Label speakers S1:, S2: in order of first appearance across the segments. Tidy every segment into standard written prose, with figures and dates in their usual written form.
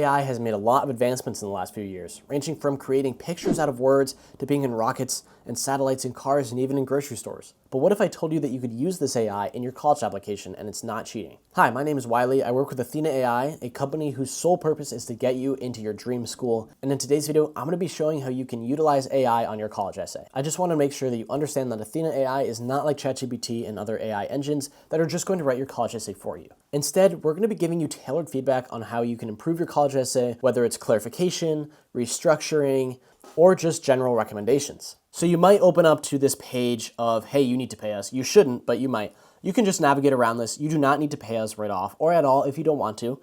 S1: AI has made a lot of advancements in the last few years, ranging from creating pictures out of words to being in rockets and satellites in cars and even in grocery stores. But what if I told you that you could use this AI in your college application and it's not cheating? Hi, my name is Wiley. I work with Athena AI, a company whose sole purpose is to get you into your dream school. And in today's video, I'm going to be showing how you can utilize AI on your college essay. I just want to make sure that you understand that Athena AI is not like ChatGPT and other AI engines that are just going to write your college essay for you. Instead, we're going to be giving you tailored feedback on how you can improve your college essay, whether it's clarification, restructuring, or just general recommendations. So you might open up to this page of, hey, you need to pay us. You shouldn't, but you might. You can just navigate around this. You do not need to pay us right off or at all if you don't want to.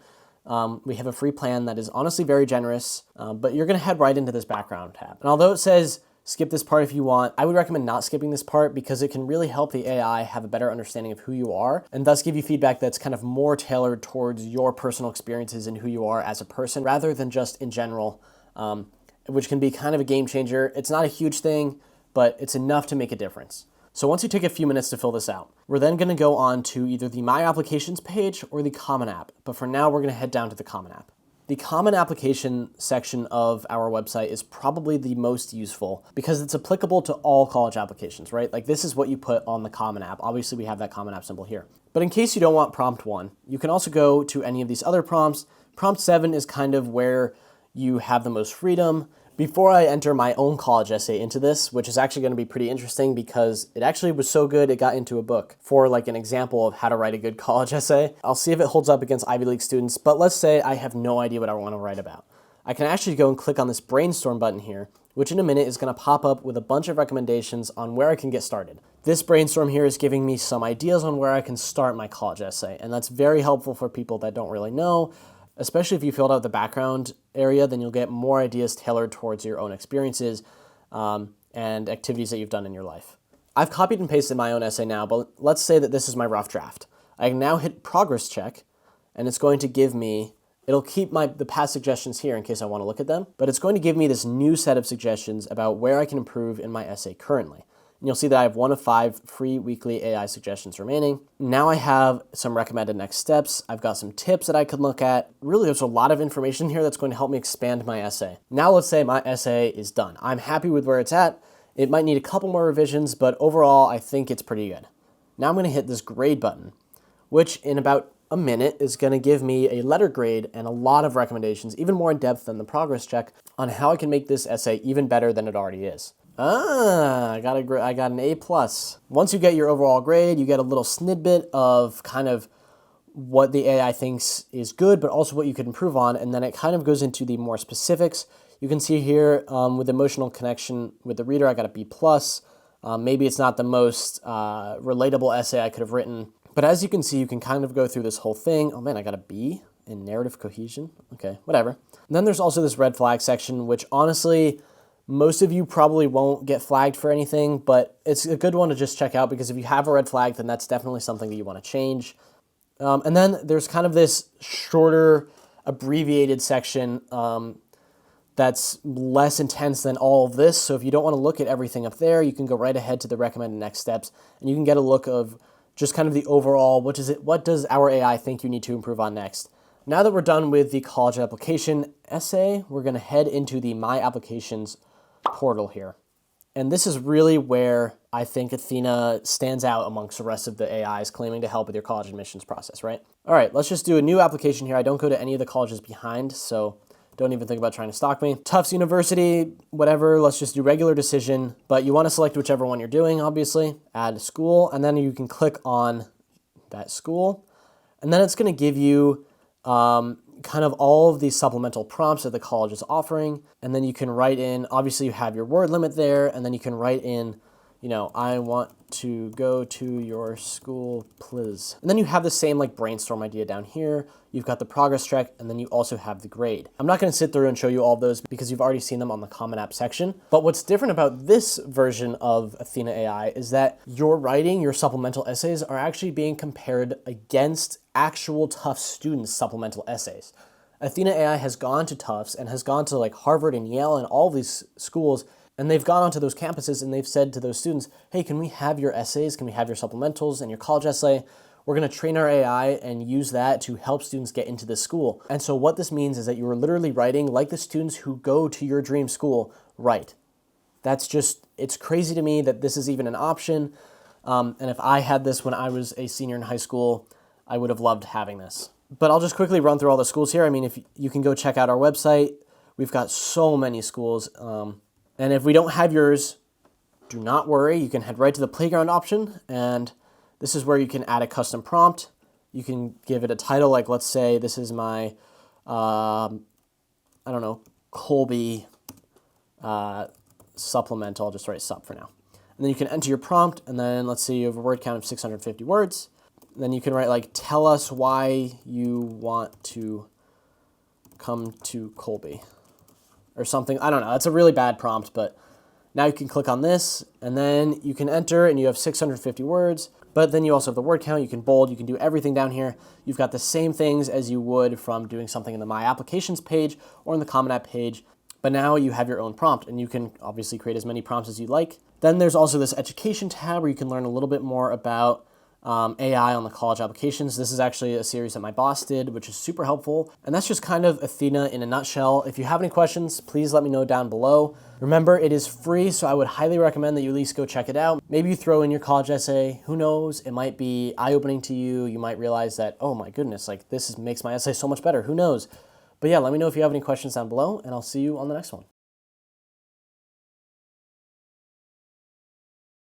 S1: We have a free plan that is honestly very generous, but you're going to head right into this background tab. And although it says skip this part if you want, I would recommend not skipping this part because it can really help the AI have a better understanding of who you are and thus give you feedback that's kind of more tailored towards your personal experiences and who you are as a person rather than just in general, which can be kind of a game changer. It's not a huge thing, but it's enough to make a difference. So once you take a few minutes to fill this out, we're then going to go on to either the My Applications page or the Common App. But for now, we're going to head down to the Common App. The Common Application section of our website is probably the most useful because it's applicable to all college applications, right? Like this is what you put on the Common App. Obviously, we have that Common App symbol here. But in case you don't want prompt 1, you can also go to any of these other prompts. Prompt 7 is kind of where you have the most freedom. Before I enter my own college essay into this, which is actually going to be pretty interesting because it actually was so good it got into a book for like an example of how to write a good college essay. I'll see if it holds up against Ivy League students, but let's say I have no idea what I want to write about. I can actually go and click on this brainstorm button here, which in a minute is going to pop up with a bunch of recommendations on where I can get started. This brainstorm here is giving me some ideas on where I can start my college essay, and that's very helpful for people that don't really know. Especially if you filled out the background area, then you'll get more ideas tailored towards your own experiences and activities that you've done in your life. I've copied and pasted my own essay now, but let's say that this is my rough draft. I can now hit progress check, and it's going to give me, it'll keep the past suggestions here in case I want to look at them, but it's going to give me this new set of suggestions about where I can improve in my essay currently. And you'll see that I have 1 of 5 free weekly AI suggestions remaining. Now I have some recommended next steps. I've got some tips that I could look at. Really, there's a lot of information here that's going to help me expand my essay. Now let's say my essay is done. I'm happy with where it's at. It might need a couple more revisions, but overall, I think it's pretty good. Now I'm going to hit this grade button, which in about a minute is going to give me a letter grade and a lot of recommendations, even more in depth than the progress check, on how I can make this essay even better than it already is. I got an A+. Once you get your overall grade, you get a little snippet of kind of what the AI thinks is good, but also what you could improve on, and then it kind of goes into the more specifics. You can see here with emotional connection with the reader, I got a B+. Maybe it's not the most relatable essay I could have written, but as you can see, you can kind of go through this whole thing. Oh man, I got a B in narrative cohesion. Okay, whatever. And then there's also this red flag section, which honestly, most of you probably won't get flagged for anything, but it's a good one to just check out because if you have a red flag, then that's definitely something that you want to change. And then there's kind of this shorter, abbreviated section that's less intense than all of this. So if you don't want to look at everything up there, you can go right ahead to the recommended next steps, and you can get a look of just kind of the overall, what does our AI think you need to improve on next? Now that we're done with the college application essay, we're going to head into the My Applications portal here. And this is really where I think Athena stands out amongst the rest of the AIs claiming to help with your college admissions process, right? All right, let's just do a new application here. I don't go to any of the colleges behind, so don't even think about trying to stalk me. Tufts University, whatever, let's just do regular decision, but you want to select whichever one you're doing, obviously. Add school, and then you can click on that school, and then it's going to give you kind of all of these supplemental prompts that the college is offering. And then you can write in, obviously you have your word limit there, and then you can write in, you know, I want to go to your school, please. And then you have the same like brainstorm idea down here. You've got the progress check, and then you also have the grade. I'm not going to sit through and show you all of those because you've already seen them on the Common App section. But what's different about this version of Athena AI is that your writing, your supplemental essays are actually being compared against actual Tufts students' supplemental essays. Athena AI has gone to Tufts and has gone to like Harvard and Yale and all these schools, and they've gone onto those campuses and they've said to those students, hey, can we have your essays? Can we have your supplementals and your college essay? We're going to train our AI and use that to help students get into this school. And so what this means is that you are literally writing like the students who go to your dream school write. That's just, it's crazy to me that this is even an option. And if I had this when I was a senior in high school, I would have loved having this. But I'll just quickly run through all the schools here. I mean, if you can go check out our website, we've got so many schools. And if we don't have yours, do not worry. You can head right to the playground option, and this is where you can add a custom prompt. You can give it a title, like let's say this is my, I don't know, Colby supplemental. I'll just write sup for now. And then you can enter your prompt, and then let's say you have a word count of 650 words. And then you can write like, tell us why you want to come to Colby or something. I don't know. That's a really bad prompt, but now you can click on this, and then you can enter, and you have 650 words. But then you also have the word count. You can bold. You can do everything down here. You've got the same things as you would from doing something in the My Applications page or in the Common App page. But now you have your own prompt, and you can obviously create as many prompts as you like. Then there's also this education tab where you can learn a little bit more about AI on the college applications. This is actually a series that my boss did, which is super helpful. And that's just kind of Athena in a nutshell. If you have any questions, please let me know down below. Remember, it is free, so I would highly recommend that you at least go check it out. Maybe you throw in your college essay. Who knows? It might be eye-opening to you. You might realize that, oh my goodness, like this makes my essay so much better. Who knows? But yeah, let me know if you have any questions down below, and I'll see you on the next one.